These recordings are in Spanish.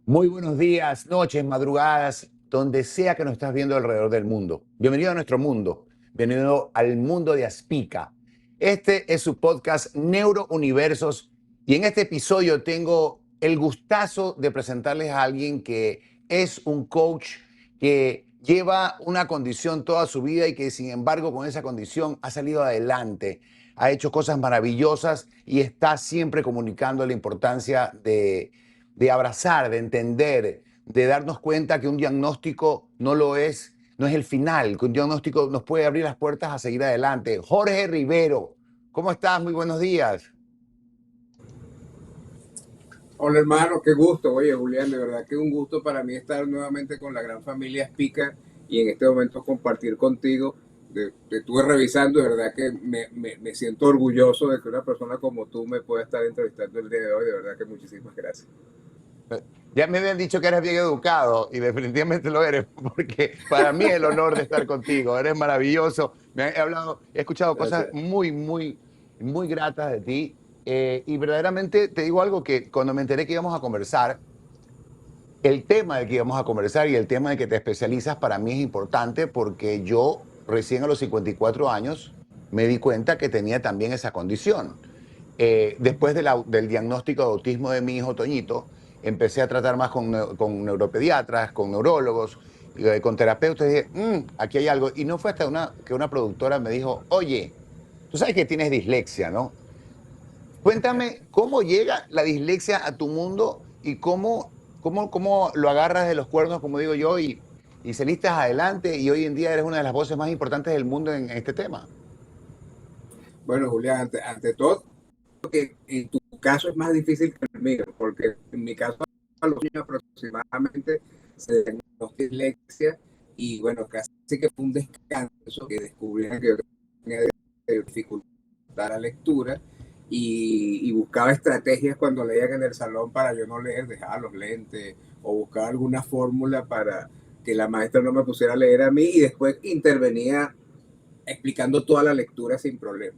Muy buenos días, noches, madrugadas, donde sea que nos estás viendo alrededor del mundo. Bienvenido a nuestro mundo. Bienvenido al mundo de Aspica. Este es su podcast Neurouniversos y en este episodio tengo el gustazo de presentarles a alguien que es un coach que lleva una condición toda su vida y que sin embargo con esa condición ha salido adelante, ha hecho cosas maravillosas y está siempre comunicando la importancia de abrazar, de entender, de darnos cuenta que un diagnóstico no es el final, que un diagnóstico nos puede abrir las puertas a seguir adelante. Jorge Rivero, ¿cómo estás? Muy buenos días. Hola hermano, qué gusto. Oye Julián, de verdad que un gusto para mí estar nuevamente con la gran familia Spica y en este momento compartir contigo. Te estuve revisando, de verdad que me siento orgulloso de que una persona como tú me pueda estar entrevistando el día de hoy. De verdad que muchísimas gracias. Ya me habían dicho que eres bien educado y definitivamente lo eres, porque para mí es el honor de estar contigo. Eres maravilloso. He escuchado cosas Gracias. muy gratas de ti. Y verdaderamente te digo algo que cuando me enteré que íbamos a conversar, el tema del que íbamos a conversar y el tema de que te especializas para mí es importante porque yo recién a los 54 años me di cuenta que tenía también esa condición. Después del diagnóstico de autismo de mi hijo Toñito, empecé a tratar más con neuropediatras, con neurólogos, con terapeutas. Y dije, aquí hay algo. Y no fue hasta que una productora me dijo, oye, tú sabes que tienes dislexia, ¿no? Cuéntame cómo llega la dislexia a tu mundo y cómo lo agarras de los cuernos, como digo yo, y saliste adelante y hoy en día eres una de las voces más importantes del mundo en este tema. Bueno Julián, ante todo, que en tu caso es más difícil que el mío, porque en mi caso a los niños aproximadamente se diagnosticó dislexia y bueno, casi que fue un descanso que descubrieron que yo tenía dificultad a la lectura y buscaba estrategias cuando leían en el salón para yo no leer, dejaba los lentes o buscaba alguna fórmula para que la maestra no me pusiera a leer a mí y después intervenía explicando toda la lectura sin problema.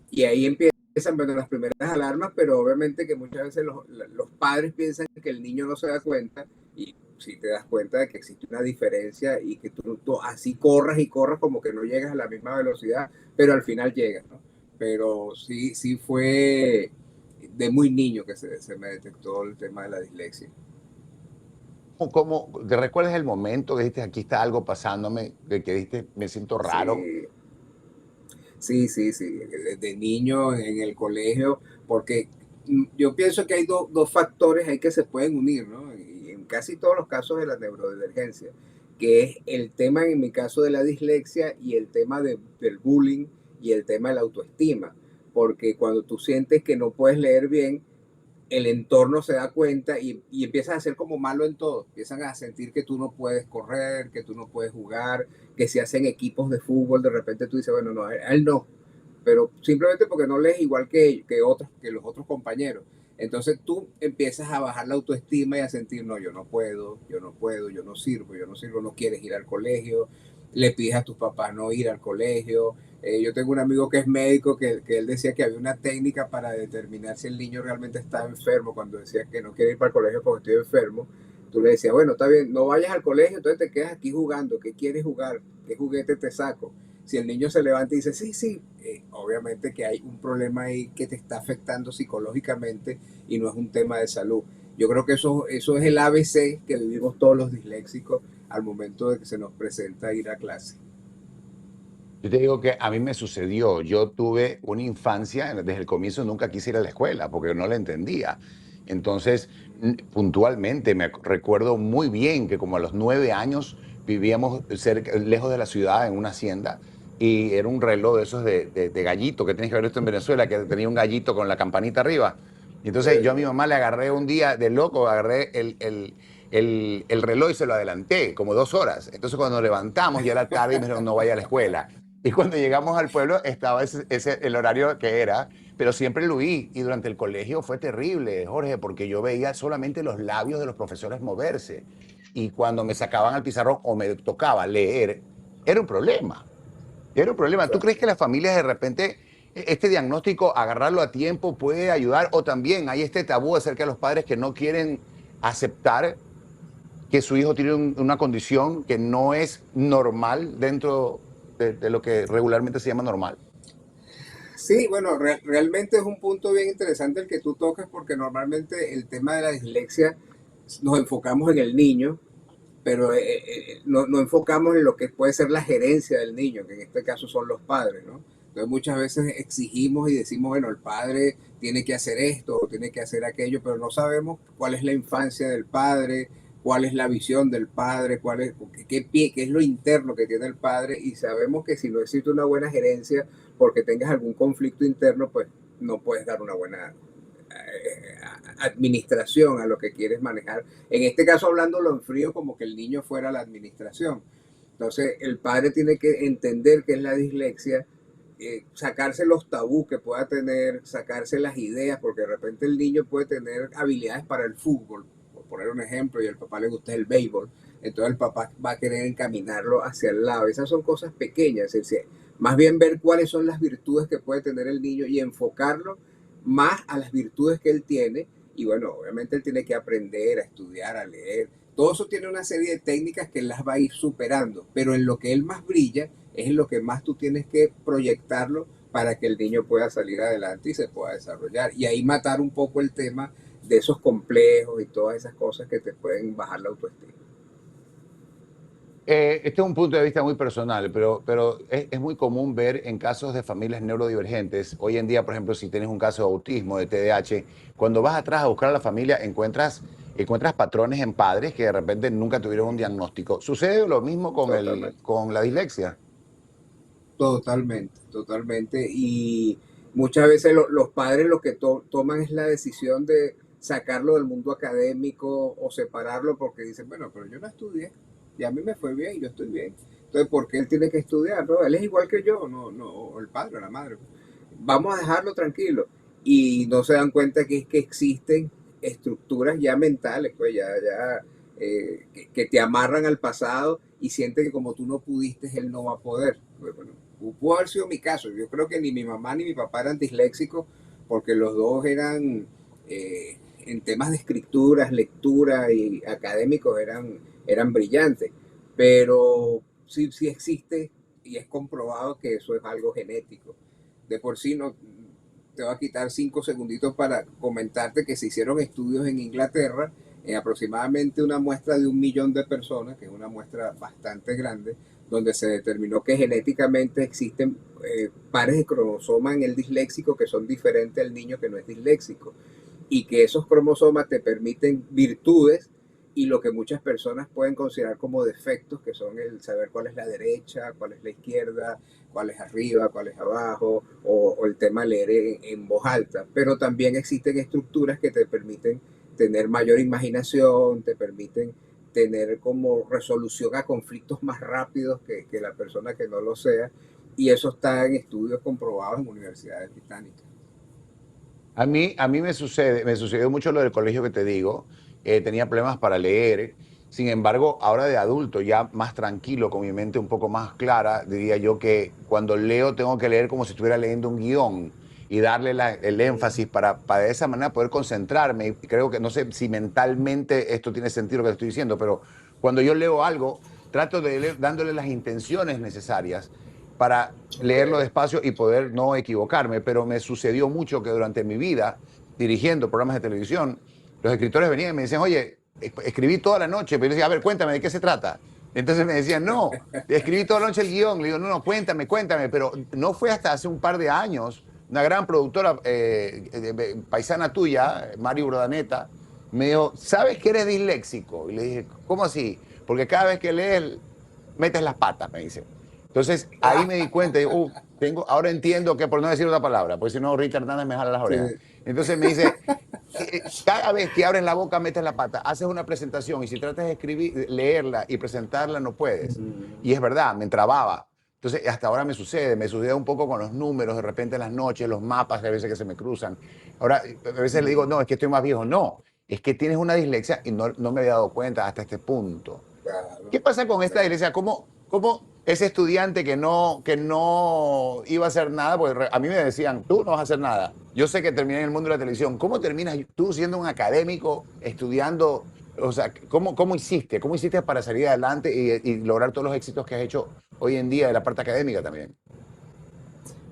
Y ahí empiezan bueno, las primeras alarmas, pero obviamente que muchas veces los padres piensan que el niño no se da cuenta y si te das cuenta de que existe una diferencia y que tú así corras y corras como que no llegas a la misma velocidad, pero al final llegas, ¿no? Pero sí fue de muy niño que se me detectó el tema de la dislexia. ¿Te recuerdas el momento que dijiste, aquí está algo pasándome, que dijiste, me siento raro? Sí, sí. De niño en el colegio, porque yo pienso que hay dos factores ahí que se pueden unir, ¿no? Y en casi todos los casos de la neurodivergencia, que es el tema, en mi caso, de la dislexia y el tema del bullying y el tema de la autoestima. Porque cuando tú sientes que no puedes leer bien, el entorno se da cuenta y empiezas a ser como malo en todo. Empiezan a sentir que tú no puedes correr, que tú no puedes jugar, que si hacen equipos de fútbol, de repente tú dices, bueno, no, a él no, pero simplemente porque no lees igual que los otros compañeros. Entonces tú empiezas a bajar la autoestima y a sentir, no, yo no sirvo, no quieres ir al colegio, le pides a tus papás no ir al colegio. Yo tengo un amigo que es médico que él decía que había una técnica para determinar si el niño realmente estaba enfermo cuando decía que no quiere ir para el colegio porque estoy enfermo. Tú le decías, bueno, está bien, no vayas al colegio, entonces te quedas aquí jugando. ¿Qué quieres jugar? ¿Qué juguete te saco? Si el niño se levanta y dice, sí, obviamente que hay un problema ahí que te está afectando psicológicamente y no es un tema de salud. Yo creo que eso es el ABC que vivimos todos los disléxicos al momento de que se nos presenta ir a clase. Yo te digo que a mí me sucedió, yo tuve una infancia, desde el comienzo nunca quise ir a la escuela porque no la entendía. Entonces, puntualmente me recuerdo muy bien que como a los 9 años vivíamos lejos de la ciudad en una hacienda y era un reloj de esos de gallito que tienes que ver esto en Venezuela, que tenía un gallito con la campanita arriba. Y entonces yo a mi mamá le agarré un día de loco, agarré el reloj y se lo adelanté como 2 horas. Entonces cuando nos levantamos ya era tarde y me dijeron no vaya a la escuela. Y cuando llegamos al pueblo estaba el horario que era, pero siempre lo vi. Y durante el colegio fue terrible, Jorge, porque yo veía solamente los labios de los profesores moverse. Y cuando me sacaban al pizarrón o me tocaba leer, era un problema. Era un problema. ¿Tú crees que las familias de repente, este diagnóstico, agarrarlo a tiempo puede ayudar? O también hay este tabú acerca de los padres que no quieren aceptar que su hijo tiene una condición que no es normal dentro de lo que regularmente se llama normal. Sí, bueno, realmente es un punto bien interesante el que tú tocas porque normalmente el tema de la dislexia nos enfocamos en el niño, pero no enfocamos en lo que puede ser la gerencia del niño, que en este caso son los padres, ¿no? Entonces muchas veces exigimos y decimos, bueno, el padre tiene que hacer esto o tiene que hacer aquello, pero no sabemos cuál es la infancia del padre, cuál es la visión del padre, qué es lo interno que tiene el padre, y sabemos que si no existe una buena gerencia porque tengas algún conflicto interno, pues no puedes dar una buena administración a lo que quieres manejar. En este caso, hablándolo en frío, como que el niño fuera la administración. Entonces, el padre tiene que entender qué es la dislexia, sacarse los tabús que pueda tener, sacarse las ideas, porque de repente el niño puede tener habilidades para el fútbol, por poner un ejemplo, y al papá le gusta el béisbol, entonces el papá va a querer encaminarlo hacia el lado. Esas son cosas pequeñas, es decir, más bien ver cuáles son las virtudes que puede tener el niño y enfocarlo más a las virtudes que él tiene. Y bueno, obviamente él tiene que aprender a estudiar, a leer. Todo eso tiene una serie de técnicas que él las va a ir superando, pero en lo que él más brilla es en lo que más tú tienes que proyectarlo para que el niño pueda salir adelante y se pueda desarrollar. Y ahí matar un poco el tema de esos complejos y todas esas cosas que te pueden bajar la autoestima. Este es un punto de vista muy personal, pero es muy común ver en casos de familias neurodivergentes. Hoy en día, por ejemplo, si tienes un caso de autismo, de TDAH, cuando vas atrás a buscar a la familia, encuentras patrones en padres que de repente nunca tuvieron un diagnóstico. ¿Sucede lo mismo con, Totalmente. con la dislexia? Totalmente, totalmente. Y muchas veces los padres lo que toman es la decisión de sacarlo del mundo académico o separarlo porque dicen, bueno, pero yo no estudié y a mí me fue bien, yo estoy bien. Entonces, ¿por qué él tiene que estudiar? No, él es igual que yo, no, el padre o la madre. Vamos a dejarlo tranquilo. Y no se dan cuenta que es que existen estructuras ya mentales, pues que te amarran al pasado y sienten que como tú no pudiste, él no va a poder. Pues, bueno, pudo haber sido mi caso. Yo creo que ni mi mamá ni mi papá eran disléxicos porque los dos eran, en temas de escrituras, lectura y académicos, eran brillantes. Pero sí existe y es comprobado que eso es algo genético. De por sí no te va a quitar 5 segunditos para comentarte que se hicieron estudios en Inglaterra en aproximadamente una muestra de 1 millón de personas, que es una muestra bastante grande, donde se determinó que genéticamente existen pares de cromosomas en el disléxico que son diferentes al niño que no es disléxico, y que esos cromosomas te permiten virtudes y lo que muchas personas pueden considerar como defectos, que son el saber cuál es la derecha, cuál es la izquierda, cuál es arriba, cuál es abajo, o el tema leer en voz alta. Pero también existen estructuras que te permiten tener mayor imaginación, te permiten tener como resolución a conflictos más rápidos que la persona que no lo sea, y eso está en estudios comprobados en universidades británicas. A mí me sucedió mucho lo del colegio que te digo. Tenía problemas para leer. Sin embargo, ahora de adulto, ya más tranquilo, con mi mente un poco más clara, diría yo que cuando leo tengo que leer como si estuviera leyendo un guión y darle el énfasis para de esa manera poder concentrarme. Y creo que, no sé si mentalmente esto tiene sentido lo que estoy diciendo, pero cuando yo leo algo, trato de leer dándole las intenciones necesarias para leerlo Okay. despacio y poder no equivocarme, pero me sucedió mucho que durante mi vida, dirigiendo programas de televisión, los escritores venían y me decían, oye, escribí toda la noche, pero yo decía, a ver, cuéntame, ¿de qué se trata? Entonces me decían, no, escribí toda la noche el guión. Le digo, no, no, cuéntame, pero no fue hasta hace un par de años, una gran productora paisana tuya, Mari Urdaneta, me dijo, ¿sabes que eres disléxico? Y le dije, ¿cómo así? Porque cada vez que lees, metes las patas, me dice. Entonces ahí me di cuenta, digo, ahora entiendo que, por no decir otra palabra, porque si no Richard Hernández me jala las Sí. orejas. Entonces me dice, cada vez que abres la boca metes la pata, haces una presentación y si tratas de escribir, leerla y presentarla no puedes. Y es verdad, me entrababa. Entonces hasta ahora me sucede un poco con los números, de repente en las noches, los mapas, a veces que se me cruzan. Ahora, a veces le digo, no, es que estoy más viejo. No, es que tienes una dislexia y no me había dado cuenta hasta este punto. Claro, ¿Qué pasa con esta claro. iglesia? ¿Cómo ese estudiante que no iba a hacer nada? Porque a mí me decían, tú no vas a hacer nada. Yo sé que terminé en el mundo de la televisión. ¿Cómo terminas tú siendo un académico, estudiando? O sea, ¿cómo hiciste? ¿Cómo hiciste para salir adelante y lograr todos los éxitos que has hecho hoy en día de la parte académica también?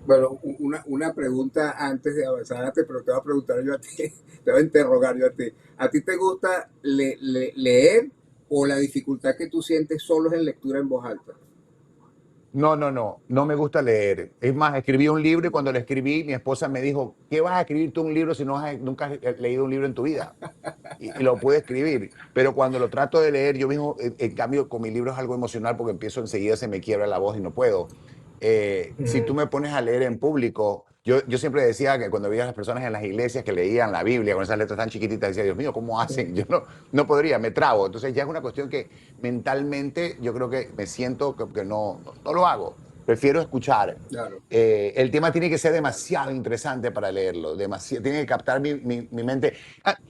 Bueno, una pregunta antes de avanzar, pero te voy a preguntar yo a ti, te voy a interrogar yo a ti. ¿A ti te gusta leer o la dificultad que tú sientes solo es en lectura en voz alta? No, no, no, no me gusta leer. Es más, escribí un libro y cuando lo escribí, mi esposa me dijo, ¿qué vas a escribir tú un libro si nunca has leído un libro en tu vida? Y lo pude escribir, pero cuando lo trato de leer, yo mismo, en cambio, con mi libro es algo emocional porque empiezo enseguida, se me quiebra la voz y no puedo. Si tú me pones a leer en público, yo siempre decía que cuando veía a las personas en las iglesias que leían la Biblia con esas letras tan chiquititas, decía, Dios mío, ¿cómo hacen? Yo no podría, me trabo. Entonces ya es una cuestión que mentalmente yo creo que me siento que no lo hago. Prefiero escuchar. Claro. El tema tiene que ser demasiado interesante para leerlo, tiene que captar mi mente.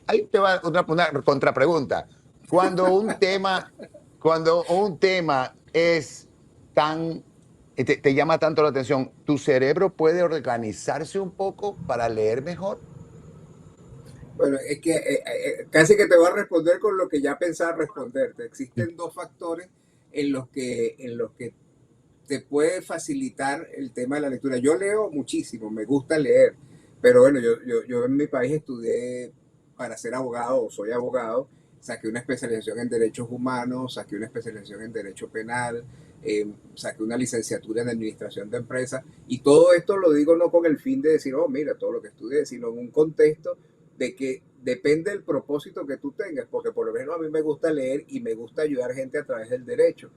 Ahí te va una contrapregunta. Cuando un tema, cuando un tema es tan, te llama tanto la atención, ¿tu cerebro puede organizarse un poco para leer mejor? Bueno, es que casi que te voy a responder con lo que ya pensaba responderte. Existen dos factores en los que te puede facilitar el tema de la lectura. Yo leo muchísimo, me gusta leer, pero bueno, yo en mi país estudié para ser abogado, o soy abogado, saqué una especialización en derechos humanos, saqué una especialización en derecho penal, saqué una licenciatura en administración de empresas, y todo esto lo digo no con el fin de decir, oh, mira, todo lo que estudié, sino en un contexto de que depende del propósito que tú tengas, porque por lo menos a mí me gusta leer y me gusta ayudar gente a través del derecho,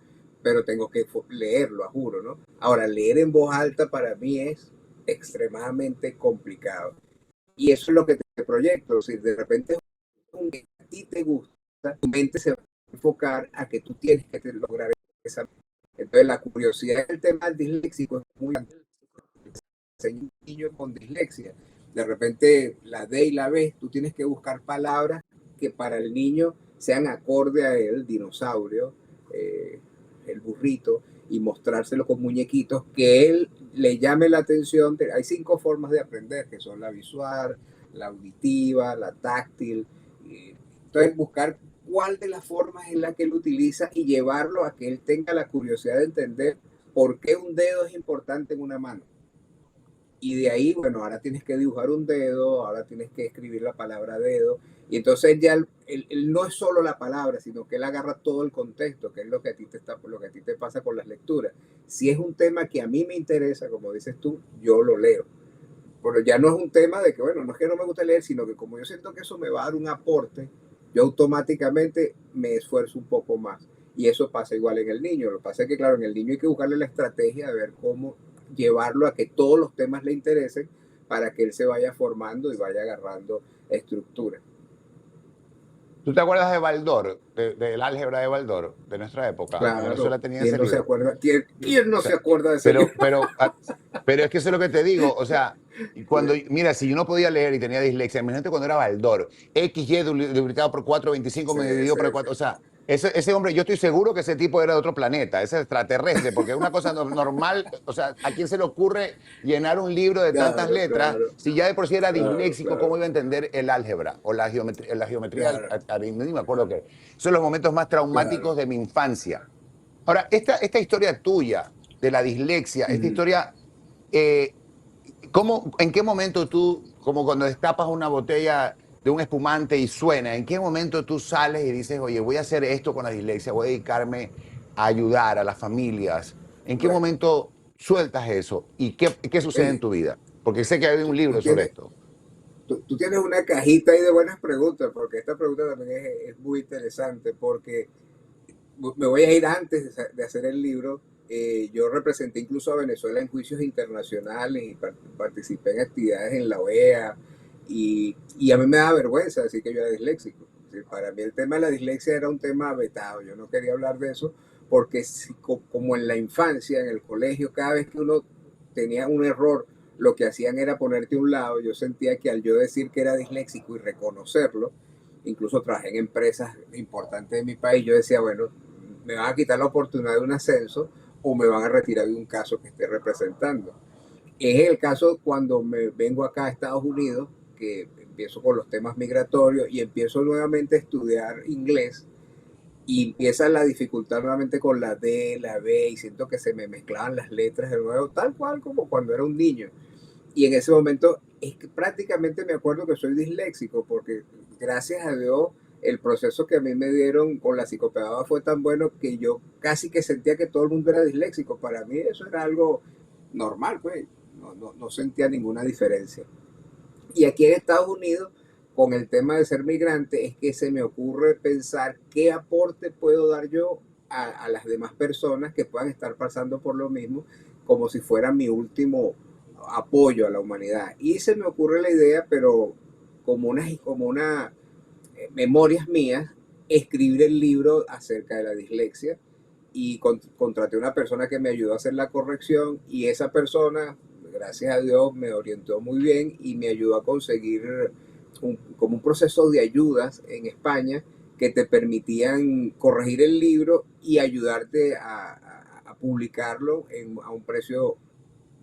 pero tengo que leerlo, a juro, ¿no? Ahora, leer en voz alta para mí es extremadamente complicado. Y eso es lo que te proyecto. Si de repente a ti te gusta, tu mente se va a enfocar a que tú tienes que lograr esa. Entonces, la curiosidad del tema del disléxico es muy un niño con dislexia. De repente, la D y la B, tú tienes que buscar palabras que para el niño sean acorde a él, dinosaurio, eh, el burrito, y mostrárselo con muñequitos que él le llame la atención. Hay 5 formas de aprender, que son la visual, la auditiva, la táctil. Entonces, buscar cuál de las formas es la que él utiliza y llevarlo a que él tenga la curiosidad de entender por qué un dedo es importante en una mano. Y de ahí, bueno, ahora tienes que dibujar un dedo, ahora tienes que escribir la palabra dedo. Y entonces ya él no es solo la palabra, sino que él agarra todo el contexto, que es lo que lo que a ti te pasa con las lecturas. Si es un tema que a mí me interesa, como dices tú, yo lo leo. Pero ya no es un tema de que, bueno, no es que no me guste leer, sino que como yo siento que eso me va a dar un aporte, yo automáticamente me esfuerzo un poco más. Y eso pasa igual en el niño. Lo que pasa es que, claro, en el niño hay que buscarle la estrategia de ver cómo llevarlo a que todos los temas le interesen para que él se vaya formando y vaya agarrando estructura. ¿Tú te acuerdas de Baldor, del álgebra de Baldor, de nuestra época? En Claro, Venezuela tenía ¿quién ese no se libro. acuerda? ¿Quién no se Sea, acuerda de ese pero, libro? pero, ah, pero es que eso es lo que te digo, o sea, y cuando, mira, si yo no podía leer y tenía dislexia, imagínate cuando era Baldor, XY multiplicado por 4 25 Sí, me dividió sí, por sí. 4, o sea, ese hombre, yo estoy seguro que ese tipo era de otro planeta, ese extraterrestre, porque es una cosa normal, o sea, ¿a quién se le ocurre llenar un libro de tantas Claro, letras claro, si ya de por sí era claro, disléxico, cómo claro, iba a entender el álgebra o la geometría, claro, ni me acuerdo qué? Son los momentos más claro. traumáticos de mi infancia. Ahora, esta historia tuya de la dislexia, esta Mm. historia, eh, en qué momento tú, como cuando destapas una botella de un espumante y suena, en qué momento tú sales y dices, oye, voy a hacer esto con la dislexia, voy a dedicarme a ayudar a las familias? ¿En qué Bueno, momento sueltas eso y qué sucede en Eli, tu vida? Porque sé que hay un tú libro sobre tienes, esto. tú tienes una cajita ahí de buenas preguntas, porque esta pregunta también es muy interesante, porque me voy a ir antes de hacer el libro. Yo representé incluso a Venezuela en juicios internacionales y participé en actividades en la OEA, y a mí me da vergüenza decir que yo era disléxico. Es decir, para mí el tema de la dislexia era un tema vetado, yo no quería hablar de eso porque si, como en la infancia, en el colegio, cada vez que uno tenía un error, lo que hacían era ponerte a un lado. Yo sentía que al yo decir que era disléxico y reconocerlo, incluso trabajé en empresas importantes de mi país, yo decía, bueno, me van a quitar la oportunidad de un ascenso o me van a retirar de un caso que esté representando. Es el caso cuando me vengo acá a Estados Unidos, que empiezo con los temas migratorios y empiezo nuevamente a estudiar inglés y empieza la dificultad nuevamente con la D, la B y siento que se me mezclaban las letras de nuevo, tal cual como cuando era un niño. Y en ese momento es que prácticamente me acuerdo que soy disléxico porque gracias a Dios el proceso que a mí me dieron con la psicopedagoga fue tan bueno que yo casi que sentía que todo el mundo era disléxico. Para mí eso era algo normal, pues. No sentía ninguna diferencia. Y aquí en Estados Unidos, con el tema de ser migrante, es que se me ocurre pensar qué aporte puedo dar yo a las demás personas que puedan estar pasando por lo mismo, como si fuera mi último apoyo a la humanidad. Y se me ocurre la idea, pero como una memorias mías, escribir el libro acerca de la dislexia y contraté a una persona que me ayudó a hacer la corrección y esa persona, gracias a Dios, me orientó muy bien y me ayudó a conseguir como un proceso de ayudas en España que te permitían corregir el libro y ayudarte a publicarlo a un precio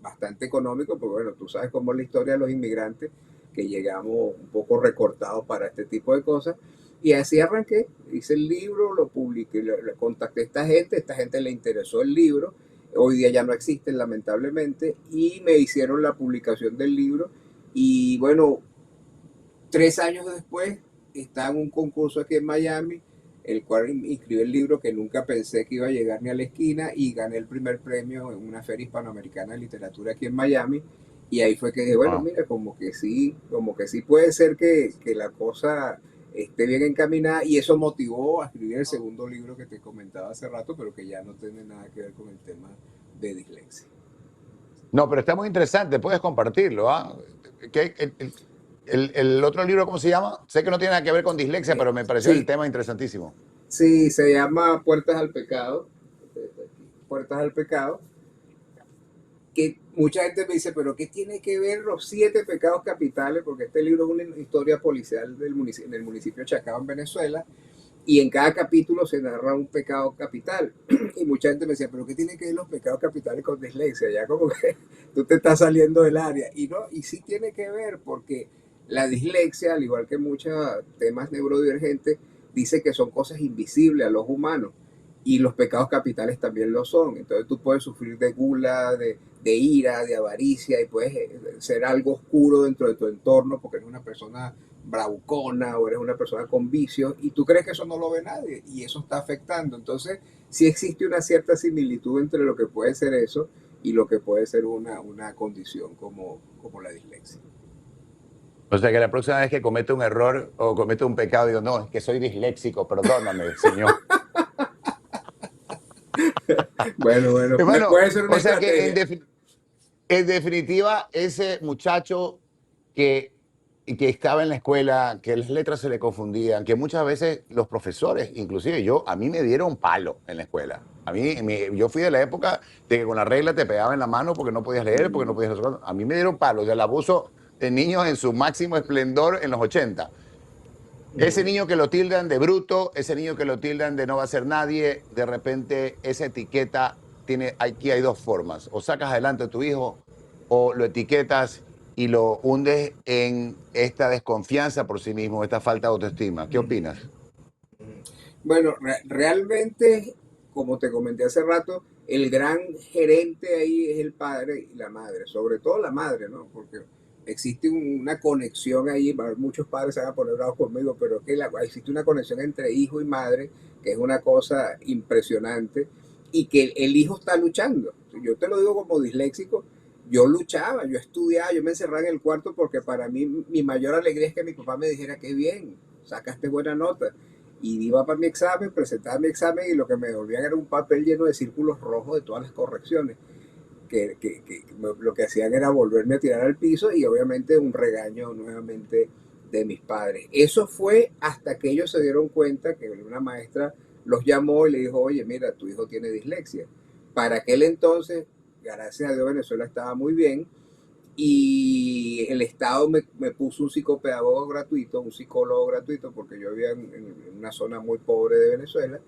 bastante económico, porque bueno, tú sabes cómo es la historia de los inmigrantes, que llegamos un poco recortados para este tipo de cosas. Y así arranqué, hice el libro, lo publiqué, le contacté a esta gente le interesó el libro, hoy día ya no existen lamentablemente, y me hicieron la publicación del libro. Y bueno, 3 años después estaba en un concurso aquí en Miami, el cual inscribí el libro que nunca pensé que iba a llegar ni a la esquina y gané el primer premio en una feria hispanoamericana de literatura aquí en Miami. Y ahí fue que dije, bueno, Wow. mira, como que sí puede ser que la cosa esté bien encaminada y eso motivó a escribir el segundo libro que te comentaba hace rato, pero que ya no tiene nada que ver con el tema de dislexia. No, pero está muy interesante, puedes compartirlo. ¿Ah? El otro libro, ¿cómo se llama? Sé que no tiene nada que ver con dislexia, pero me pareció el Sí, tema interesantísimo. sí, se llama Puertas al Pecado. Puertas al Pecado, que mucha gente me dice, pero ¿qué tiene que ver los 7 pecados capitales? Porque este libro es una historia policial del municipio de Chacao, en Venezuela, y en cada capítulo se narra un pecado capital. Y mucha gente me decía, pero ¿qué tiene que ver los pecados capitales con dislexia? Ya como que tú te estás saliendo del área. Y no, y sí tiene que ver, porque la dislexia, al igual que muchos temas neurodivergentes, dice que son cosas invisibles a los humanos. Y los pecados capitales también lo son. Entonces tú puedes sufrir de gula, de ira, de avaricia, y puedes ser algo oscuro dentro de tu entorno porque eres una persona bravucona o eres una persona con vicios y tú crees que eso no lo ve nadie y eso está afectando. Entonces, sí existe una cierta similitud entre lo que puede ser eso y lo que puede ser una condición como la dislexia. O sea que la próxima vez que comete un error o comete un pecado, digo, no, es que soy disléxico, perdóname, Señor. Bueno, Hermano, puede ser una o sea que estrategia. en definitiva, ese muchacho que, que estaba en la escuela, que las letras se le confundían, que muchas veces los profesores, inclusive yo, a mí me dieron palo en la escuela. Yo fui de la época de que con la regla te pegaban en la mano porque no podías leer, porque no podías... A mí me dieron palo, o sea, el abuso de niños en su máximo esplendor en los 80. Ese niño que lo tildan de bruto, ese niño que lo tildan de no va a ser nadie, de repente esa etiqueta tiene, aquí hay dos formas. O sacas adelante a tu hijo o lo etiquetas y lo hundes en esta desconfianza por sí mismo, esta falta de autoestima. ¿Qué opinas? Bueno, realmente, como te comenté hace rato, el gran gerente ahí es el padre y la madre, sobre todo la madre, ¿no? Porque existe una conexión ahí, muchos padres se van a poner bravos conmigo, pero que existe una conexión entre hijo y madre, que es una cosa impresionante, y que el hijo está luchando. Yo te lo digo como disléxico, yo luchaba, yo estudiaba, yo me encerraba en el cuarto porque para mí mi mayor alegría es que mi papá me dijera, qué bien, sacaste buena nota y iba para mi examen, presentaba mi examen y lo que me devolvían era un papel lleno de círculos rojos de todas las correcciones, que lo que hacían era volverme a tirar al piso y obviamente un regaño nuevamente de mis padres. Eso fue hasta que ellos se dieron cuenta que una maestra los llamó y le dijo, oye, mira, tu hijo tiene dislexia. Para aquel entonces, gracias a Dios, Venezuela estaba muy bien, y el Estado me puso un psicopedagogo gratuito, un psicólogo gratuito, porque yo vivía en una zona muy pobre de Venezuela,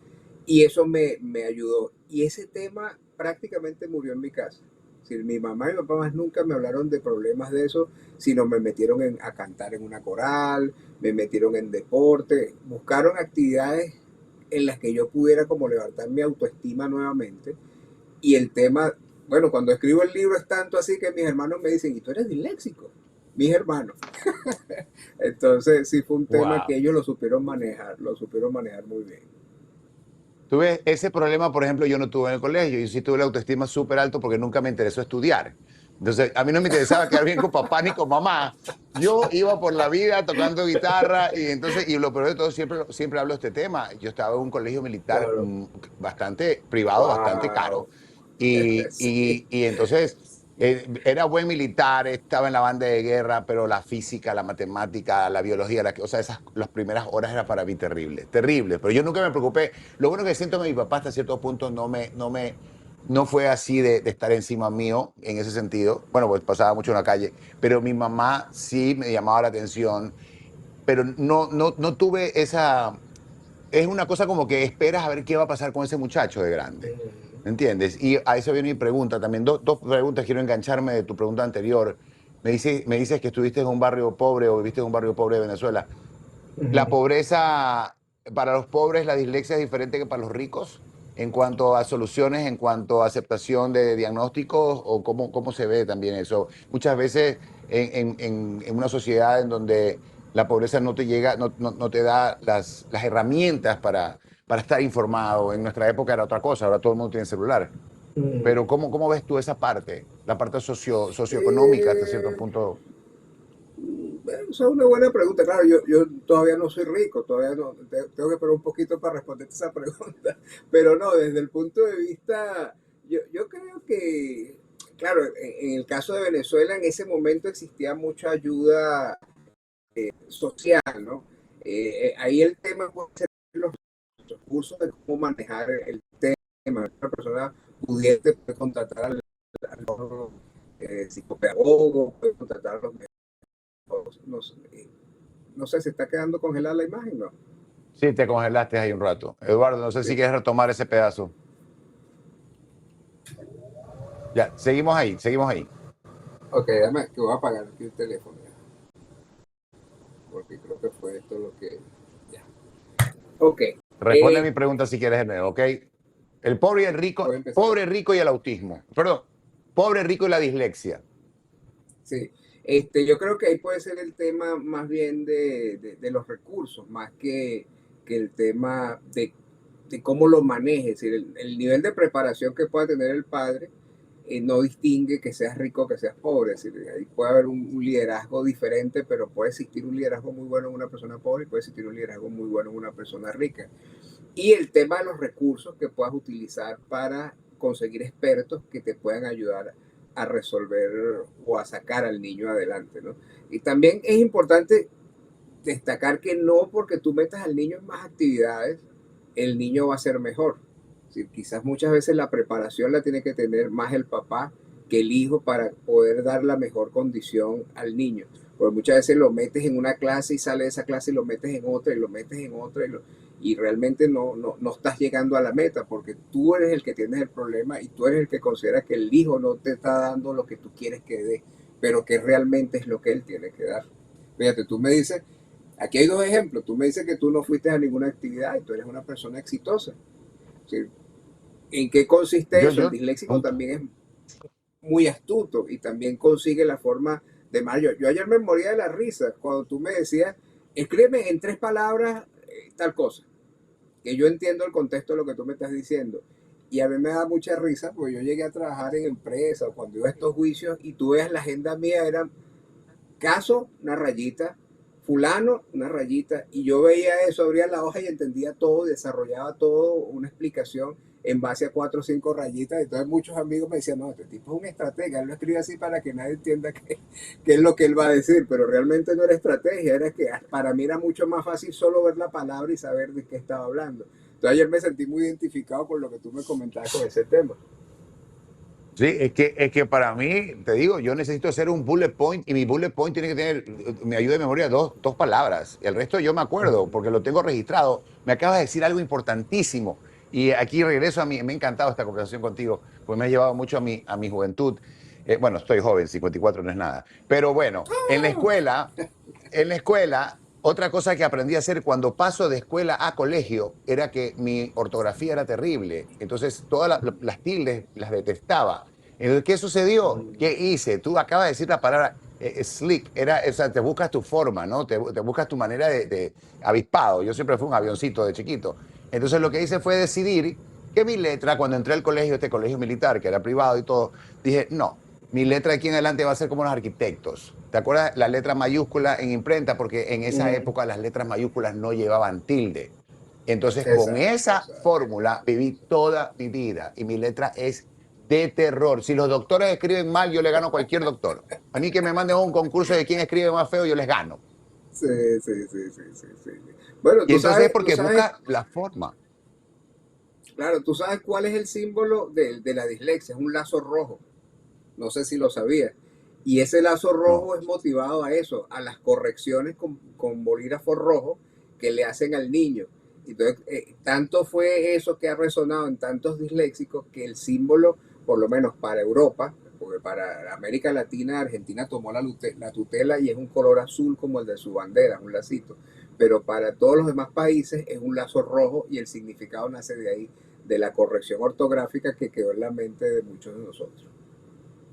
y eso me ayudó. Y ese tema prácticamente murió en mi casa. Si mi mamá y mi papá más nunca me hablaron de problemas de eso, sino me metieron a cantar en una coral, me metieron en deporte, buscaron actividades en las que yo pudiera como levantar mi autoestima nuevamente. Y el tema, bueno, cuando escribo el libro es tanto así que mis hermanos me dicen, ¿y tú eres disléxico? Mis hermanos. Entonces sí fue un tema Wow. que ellos lo supieron manejar muy bien. Tuve ese problema, por ejemplo, yo no tuve en el colegio. Yo sí tuve la autoestima súper alto porque nunca me interesó estudiar. Entonces, a mí no me interesaba quedar bien con papá ni con mamá. Yo iba por la vida tocando guitarra y entonces, y lo peor de todo, siempre hablo de este tema. Yo estaba en un colegio militar Claro. bastante privado, bastante caro. Wow. Sí. Y entonces era buen militar, estaba en la banda de guerra, pero la física, la matemática, la biología, o sea, las primeras horas era para mí terrible, terrible. Pero yo nunca me preocupé. Lo bueno que siento que mi papá hasta cierto punto no fue así de estar encima mío en ese sentido. Bueno, pues pasaba mucho en la calle, pero mi mamá sí me llamaba la atención, pero no tuve esa... Es una cosa como que esperas a ver qué va a pasar con ese muchacho de grande. ¿Me entiendes? Y a eso viene mi pregunta también. Dos preguntas, quiero engancharme de tu pregunta anterior. Me dices que estuviste en un barrio pobre o viviste en un barrio pobre de Venezuela. ¿La pobreza, para los pobres, la dislexia es diferente que para los ricos en cuanto a soluciones, en cuanto a aceptación de diagnósticos o cómo se ve también eso? Muchas veces en una sociedad en donde la pobreza no te llega, no te da las herramientas para estar informado. En nuestra época era otra cosa, ahora todo el mundo tiene celular. Pero ¿cómo ves tú esa parte? La parte socioeconómica hasta cierto Eh, punto. Bueno, esa es una buena pregunta. Claro, yo todavía no soy rico, todavía no, tengo que esperar un poquito para responderte esa pregunta. Pero no, desde el punto de vista, yo creo que, claro, en el caso de Venezuela en ese momento existía mucha ayuda social, ¿no? Ahí el tema puede ser los cursos de cómo manejar el tema. Una persona pudiente puede contratar al psicopedagogo, puede contratar a los no, no sé, se está quedando congelada la imagen, ¿no? Sí, te congelaste ahí un rato. Eduardo, no sé si Sí. quieres retomar ese pedazo. Ya, seguimos ahí, seguimos ahí. Ok, dame que voy a apagar aquí el teléfono, ya, porque creo que fue esto lo que... Ya. Ok, Responde mi pregunta si quieres de nuevo, ¿ok? El voy a empezar. pobre, rico y el autismo. Perdón, pobre, rico y la dislexia. Sí, yo creo que ahí puede ser el tema más bien de los recursos, más que el tema de cómo lo manejes, es decir, el nivel de preparación que pueda tener el padre no distingue que seas rico o que seas pobre. Es decir, ahí puede haber un liderazgo diferente, pero puede existir un liderazgo muy bueno en una persona pobre y puede existir un liderazgo muy bueno en una persona rica. Y el tema de los recursos que puedas utilizar para conseguir expertos que te puedan ayudar a resolver o a sacar al niño adelante, ¿no? Y también es importante destacar que no porque tú metas al niño en más actividades, el niño va a ser mejor. Sí, quizás muchas veces la preparación la tiene que tener más el papá que el hijo para poder dar la mejor condición al niño. Porque muchas veces lo metes en una clase y sale de esa clase y lo metes en otra y lo metes en otra y realmente no estás llegando a la meta porque tú eres el que tienes el problema y tú eres el que considera que el hijo no te está dando lo que tú quieres que dé, pero que realmente es lo que él tiene que dar. Fíjate, tú me dices, aquí hay dos ejemplos. Tú me dices que tú no fuiste a ninguna actividad y tú eres una persona exitosa. ¿Sí? ¿En qué consiste eso? El Yo, disléxico un- también es muy astuto y también consigue la forma de más. Yo ayer me moría de la risa cuando tú me decías, escríbeme en 3 palabras tal cosa, que yo entiendo el contexto de lo que tú me estás diciendo. Y a mí me da mucha risa porque yo llegué a trabajar en empresa o cuando iba a estos juicios y tú veas la agenda mía, era caso, una rayita, fulano, una rayita, y yo veía eso, abría la hoja y entendía todo, desarrollaba todo, una explicación en base a 4 o 5 rayitas. Entonces muchos amigos me decían, no, este tipo es un estratega, él lo escribe así para que nadie entienda qué es lo que él va a decir, pero realmente no era estrategia, era que para mí era mucho más fácil solo ver la palabra y saber de qué estaba hablando. Entonces ayer me sentí muy identificado con lo que tú me comentabas con ese tema. sí, es que para mí, te digo, yo necesito hacer un bullet point y mi bullet point tiene que tener, me ayuda de memoria, dos palabras. El resto yo me acuerdo porque lo tengo registrado. Me acabas de decir algo importantísimo. Y aquí regreso a mí, me ha encantado esta conversación contigo, pues me ha llevado mucho a mi juventud. Bueno, estoy joven, 54 no es nada. Pero bueno, en la escuela, otra cosa que aprendí a hacer cuando paso de escuela a colegio era que mi ortografía era terrible. Entonces, todas las tildes las detestaba. Entonces, ¿qué sucedió? ¿Qué hice? Tú acabas de decir la palabra slick. O sea, te buscas tu forma, ¿no? Te buscas tu manera de avispado. Yo siempre fui un avioncito de chiquito. Entonces, lo que hice fue decidir que mi letra, cuando entré al colegio, este colegio militar, que era privado y todo, dije, no, mi letra de aquí en adelante va a ser como los arquitectos. ¿Te acuerdas la letra mayúscula en imprenta? Porque en esa Mm, época las letras mayúsculas no llevaban tilde. Entonces, con exacto, esa exacto. fórmula viví toda mi vida y mi letra es de terror. Si los doctores escriben mal, yo le gano a cualquier doctor. A mí que me manden a un concurso de quién escribe más feo, yo les gano. Sí, sí, sí, sí, sí, sí. Bueno, Y entonces es tú porque sabes, busca la forma. claro, tú sabes cuál es el símbolo de la dislexia, es un lazo rojo. No sé si lo sabías. Y ese lazo No. rojo es motivado a eso, a las correcciones con bolígrafo rojo que le hacen al niño. Entonces, tanto fue eso que ha resonado en tantos disléxicos que el símbolo, por lo menos para Europa, porque para América Latina, Argentina tomó la tutela y es un color azul como el de su bandera, un lacito. Pero para todos los demás países es un lazo rojo y el significado nace de ahí, de la corrección ortográfica que quedó en la mente de muchos de nosotros.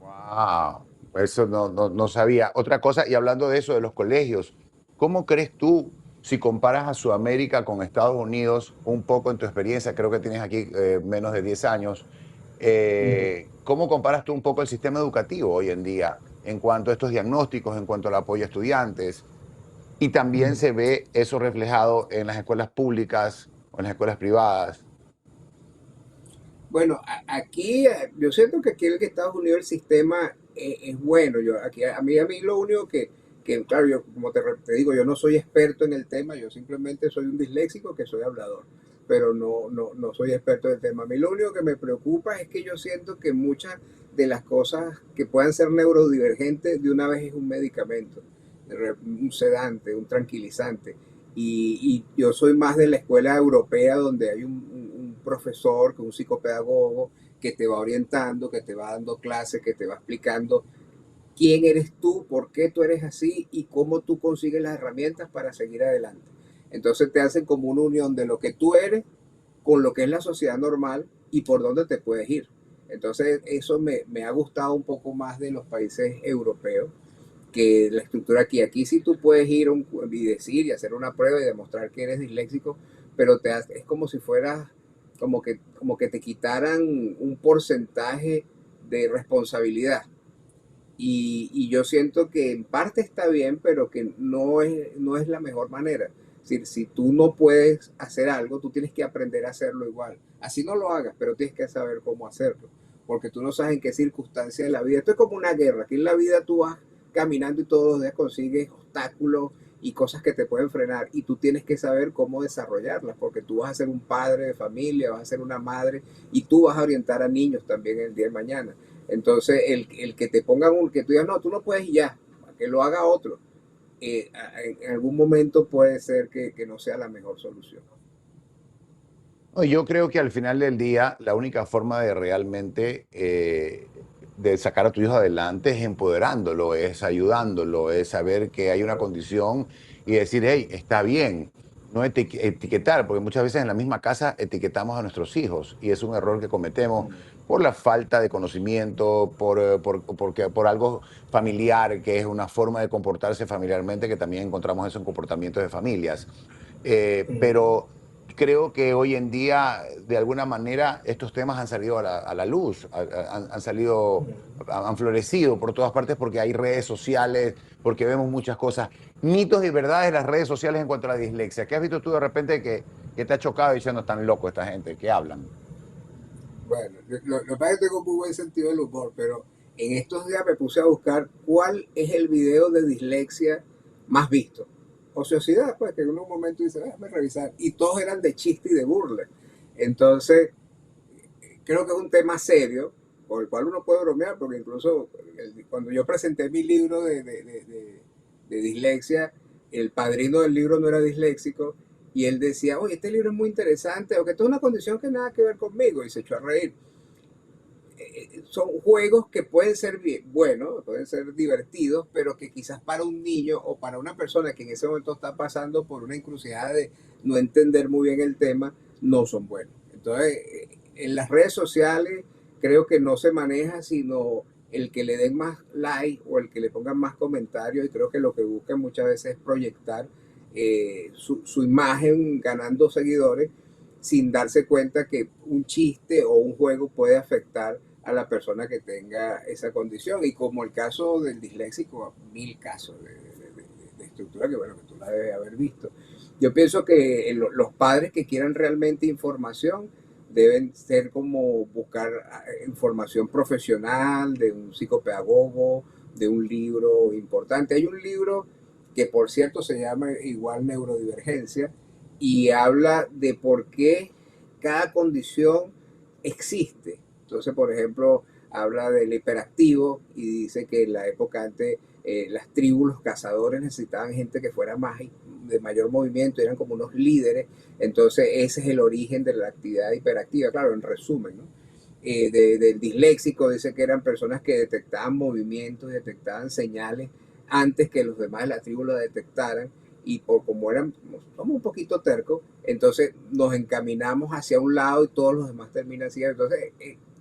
Wow, eso no sabía. Otra cosa, y hablando de eso, de los colegios, ¿cómo crees tú, si comparas a Sudamérica con Estados Unidos, un poco en tu experiencia, creo que tienes aquí menos de 10 años, ¿cómo comparas tú un poco el sistema educativo hoy en día en cuanto a estos diagnósticos, en cuanto al apoyo a estudiantes? Y también se ve eso reflejado en las escuelas públicas o en las escuelas privadas. Bueno, aquí yo siento que aquí en Estados Unidos el sistema es bueno. Yo aquí a mí lo único que claro, yo como te digo, yo no soy experto en el tema, yo simplemente soy un disléxico que soy hablador, pero no soy experto en el tema. A mí lo único que me preocupa es que yo siento que muchas de las cosas que puedan ser neurodivergentes de una vez es un medicamento, un sedante, un tranquilizante. Y yo soy más de la escuela europea donde hay un profesor, un psicopedagogo que te va orientando, que te va dando clases, que te va explicando quién eres tú, por qué tú eres así y cómo tú consigues las herramientas para seguir adelante. Entonces te hacen como una unión de lo que tú eres con lo que es la sociedad normal y por dónde te puedes ir. Entonces eso me ha gustado un poco más de los países europeos que la estructura aquí. Aquí sí tú puedes ir y decir y hacer una prueba y demostrar que eres disléxico, pero es como si fueras, como que te quitaran un porcentaje de responsabilidad. Y yo siento que en parte está bien, pero que no es la mejor manera. Es decir, si tú no puedes hacer algo, tú tienes que aprender a hacerlo igual. Así no lo hagas, pero tienes que saber cómo hacerlo. Porque tú no sabes en qué circunstancia de la vida. Esto es como una guerra. Aquí en la vida tú vas caminando y todos los días consigues obstáculos y cosas que te pueden frenar. Y tú tienes que saber cómo desarrollarlas. Porque tú vas a ser un padre de familia, vas a ser una madre y tú vas a orientar a niños también el día de mañana. Entonces, el que te pongan que tú digas, no, tú no puedes y ya, que lo haga otro, en algún momento puede ser que no sea la mejor solución. No, yo creo que al final del día la única forma de realmente de sacar a tu hijo adelante es empoderándolo, es ayudándolo, es saber que hay una condición y decir, hey, está bien, no etiquetar, porque muchas veces en la misma casa etiquetamos a nuestros hijos y es un error que cometemos por la falta de conocimiento, por algo familiar, que es una forma de comportarse familiarmente, que también encontramos eso en comportamientos de familias. Pero creo que hoy en día, de alguna manera, estos temas han salido a la luz, han salido, han florecido por todas partes porque hay redes sociales, porque vemos muchas cosas. Mitos y verdades de las redes sociales en cuanto a la dislexia. ¿Qué has visto tú de repente que te ha chocado diciendo están locos esta gente? ¿Qué hablan? Bueno, lo que pasa es que tengo muy buen sentido del humor, pero en estos días me puse a buscar cuál es el video de dislexia más visto. Ociosidad, pues, que en un momento dice, déjame revisar. Y todos eran de chiste y de burla. Entonces, creo que es un tema serio, por el cual uno puede bromear, porque incluso cuando yo presenté mi libro de dislexia, el padrino del libro no era disléxico y él decía, oye, este libro es muy interesante, o que esto es una condición que nada que ver conmigo, y se echó a reír. Son juegos que pueden ser buenos, pueden ser divertidos, pero que quizás para un niño o para una persona que en ese momento está pasando por una encrucijada de no entender muy bien el tema, no son buenos. Entonces, en las redes sociales creo que no se maneja sino el que le den más like o el que le pongan más comentarios, y creo que lo que buscan muchas veces es proyectar su imagen ganando seguidores sin darse cuenta que un chiste o un juego puede afectar a la persona que tenga esa condición. Y como el caso del disléxico, mil casos de estructura que, bueno, que tú la debes haber visto. Yo pienso que los padres que quieran realmente información deben ser como buscar información profesional de un psicopedagogo, de un libro importante. Hay un libro que por cierto se llama igual Neurodivergencia y habla de por qué cada condición existe. Entonces, por ejemplo, habla del hiperactivo y dice que en la época antes las tribus, los cazadores necesitaban gente que fuera más de mayor movimiento, eran como unos líderes. Entonces, ese es el origen de la actividad hiperactiva, claro, en resumen, ¿no? Del disléxico dice que eran personas que detectaban movimientos, detectaban señales antes que los demás de la tribu lo detectaran, y por como eran, somos un poquito tercos, entonces nos encaminamos hacia un lado y todos los demás terminan siguiendo. Entonces,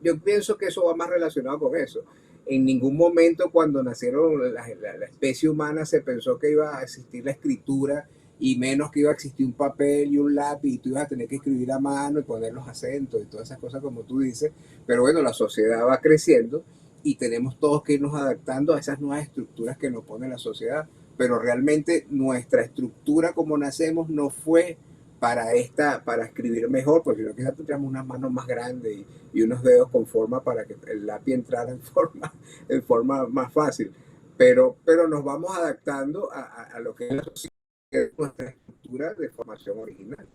yo pienso que eso va más relacionado con eso. En ningún momento cuando nacieron la especie humana se pensó que iba a existir la escritura y menos que iba a existir un papel y un lápiz y tú ibas a tener que escribir a mano y poner los acentos y todas esas cosas como tú dices. Pero bueno, la sociedad va creciendo y tenemos todos que irnos adaptando a esas nuevas estructuras que nos pone la sociedad, pero realmente nuestra estructura como nacemos no fue para escribir mejor, porque si no quizás tendríamos unas manos más grandes y unos dedos con forma para que el lápiz entrara en forma más fácil. Pero nos vamos adaptando a lo que es nuestra estructura de formación original.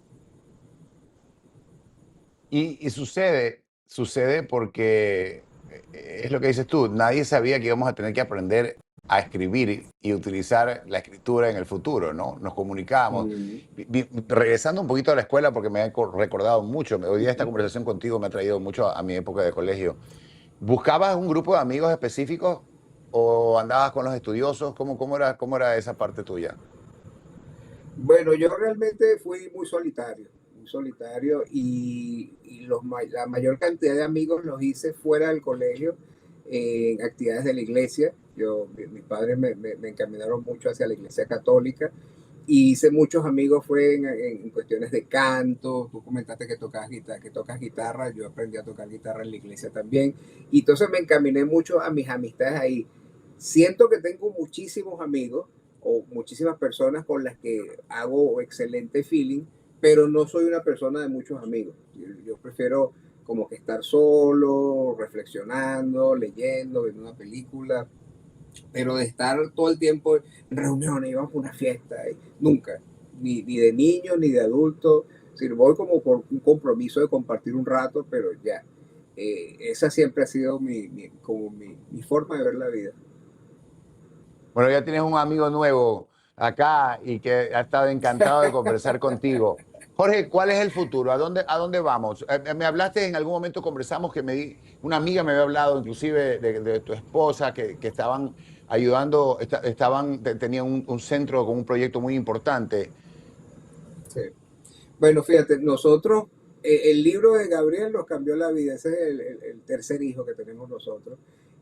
Y sucede porque es lo que dices tú, nadie sabía que íbamos a tener que aprender a escribir y utilizar la escritura en el futuro, ¿no? Nos comunicábamos. Mm. Regresando un poquito a la escuela, porque me he recordado mucho, hoy día esta conversación contigo me ha traído mucho a mi época de colegio. ¿Buscabas un grupo de amigos específicos o andabas con los estudiosos? Cómo era esa parte tuya? Bueno, yo realmente fui muy solitario y la mayor cantidad de amigos los hice fuera del colegio, en actividades de la iglesia. Mis padres me encaminaron mucho hacia la iglesia católica y hice muchos amigos fue en cuestiones de canto. Tú comentaste que tocas guitarra, yo aprendí a tocar guitarra en la iglesia también y entonces me encaminé mucho a mis amistades ahí. Siento que tengo muchísimos amigos o muchísimas personas con las que hago excelente feeling, pero no soy una persona de muchos amigos. Yo prefiero como que estar solo, reflexionando, leyendo, viendo una película, pero de estar todo el tiempo en reuniones, íbamos a una fiesta, nunca, ni de niño ni de adulto. Si voy como por un compromiso de compartir un rato, pero ya. Esa siempre ha sido como mi forma de ver la vida. Bueno, ya tienes un amigo nuevo acá y que ha estado encantado de conversar contigo. Jorge, ¿cuál es el futuro? A dónde vamos? Me hablaste en algún momento, conversamos, una amiga me había hablado inclusive de tu esposa, que estaban ayudando, tenían un centro con un proyecto muy importante. Sí. Bueno, fíjate, nosotros, el libro de Gabriel nos cambió la vida, ese es el tercer hijo que tenemos nosotros.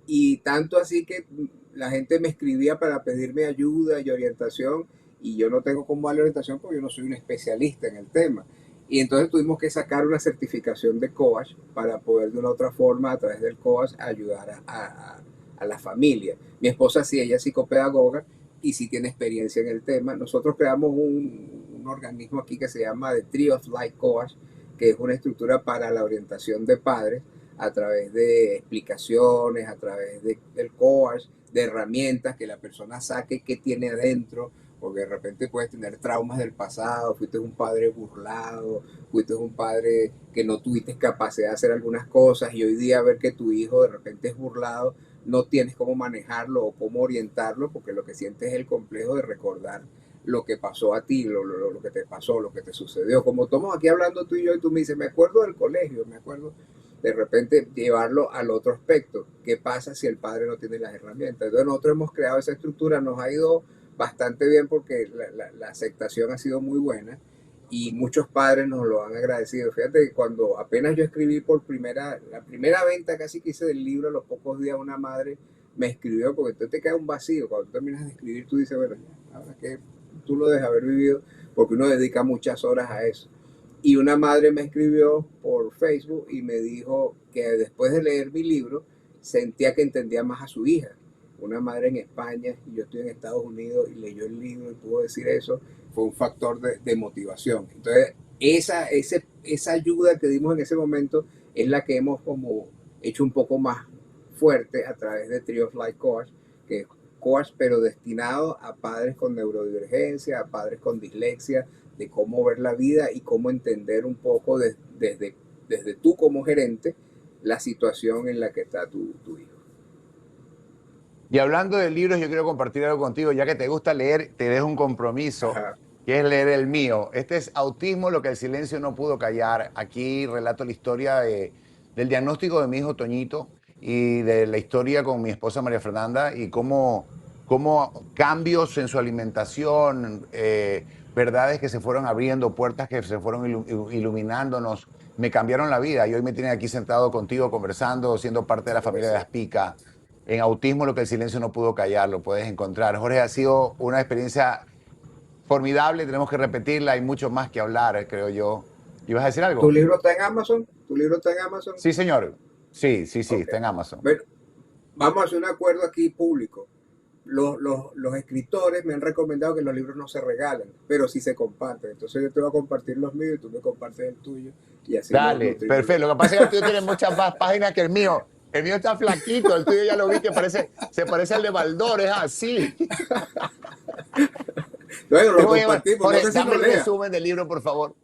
Y tanto así que la gente me escribía para pedirme ayuda y orientación, y yo no tengo cómo darle orientación porque yo no soy un especialista en el tema. Y entonces tuvimos que sacar una certificación de coach para poder de una otra forma, a través del coach, ayudar a la familia. Mi esposa sí, ella es psicopedagoga y sí tiene experiencia en el tema. Nosotros creamos un organismo aquí que se llama The Tree of Life Coach, que es una estructura para la orientación de padres a través de explicaciones, a través del coach, de herramientas que la persona saque qué tiene adentro, porque de repente puedes tener traumas del pasado, fuiste un padre burlado, fuiste un padre que no tuviste capacidad de hacer algunas cosas y hoy día ver que tu hijo de repente es burlado, no tienes cómo manejarlo o cómo orientarlo, porque lo que sientes es el complejo de recordar lo que pasó a ti, lo que te pasó, lo que te sucedió. Como estamos aquí hablando tú y yo, y tú me dices, me acuerdo del colegio, me acuerdo de repente llevarlo al otro aspecto. ¿Qué pasa si el padre no tiene las herramientas? Entonces nosotros hemos creado esa estructura, nos ha ido bastante bien porque la aceptación ha sido muy buena y muchos padres nos lo han agradecido. Fíjate que cuando apenas yo escribí la primera venta casi que hice del libro, a los pocos días una madre me escribió, porque entonces te queda un vacío. Cuando tú terminas de escribir, tú dices, bueno, ahora que tú lo dejas haber vivido, porque uno dedica muchas horas a eso. Y una madre me escribió por Facebook y me dijo que después de leer mi libro sentía que entendía más a su hija. Una madre en España y yo estoy en Estados Unidos y leyó el libro y pudo decir eso, fue un factor de motivación. Entonces, esa ayuda que dimos en ese momento es la que hemos como hecho un poco más fuerte a través de Tree of Life Course, que es course pero destinado a padres con neurodivergencia, a padres con dislexia, de cómo ver la vida y cómo entender un poco desde tú como gerente la situación en la que está tu hijo. Y hablando de libros, yo quiero compartir algo contigo, ya que te gusta leer, te dejo un compromiso, Ajá. que es leer el mío. Este es Autismo, lo que el silencio no pudo callar. Aquí relato la historia del diagnóstico de mi hijo Toñito y de la historia con mi esposa María Fernanda y cómo cambios en su alimentación, verdades que se fueron abriendo, puertas que se fueron iluminándonos, me cambiaron la vida. Y hoy me tienen aquí sentado contigo, conversando, siendo parte de la Claro que familia de sí. Aspica. En Autismo, lo que el silencio no pudo callar, lo puedes encontrar. Jorge, ha sido una experiencia formidable, tenemos que repetirla, hay mucho más que hablar, creo yo. ¿Ibas a decir ¿Tu algo? libro está en Amazon? ¿Tu libro está en Amazon? Sí, señor. Sí, sí, sí, Ok. está en Amazon. Bueno, vamos a hacer un acuerdo aquí público. Los escritores me han recomendado que los libros no se regalen, pero sí se comparten. Entonces yo te voy a compartir los míos y tú me compartes el tuyo y así nos Dale, nutrimos los perfecto. Lo dos. que pasa es que el tuyo tiene muchas más páginas que el mío. El mío está flaquito, el tuyo ya lo vi que se parece al de Baldor, es así. Luego Te lo voy a llevar. compartimos, no Jorge, sé si dame lo el lea. resumen del libro, por favor.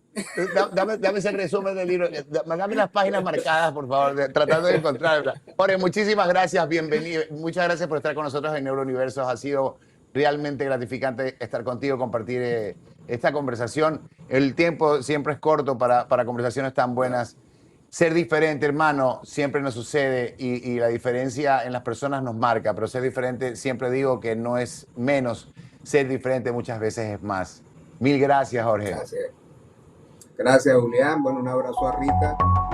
Dame ese resumen del libro. Dame las páginas marcadas, por favor, tratando de encontrarla. Jorge, muchísimas gracias, bienvenido. Muchas gracias por estar con nosotros en Neurouniversos. Ha sido realmente gratificante estar contigo, compartir esta conversación. El tiempo siempre es corto para conversaciones tan Claro. buenas. Ser diferente, hermano, siempre nos sucede y la diferencia en las personas nos marca, pero ser diferente, siempre digo que no es menos, ser diferente muchas veces es más. Mil gracias, Jorge. Gracias. Gracias, Julián. Bueno, un abrazo a Rita.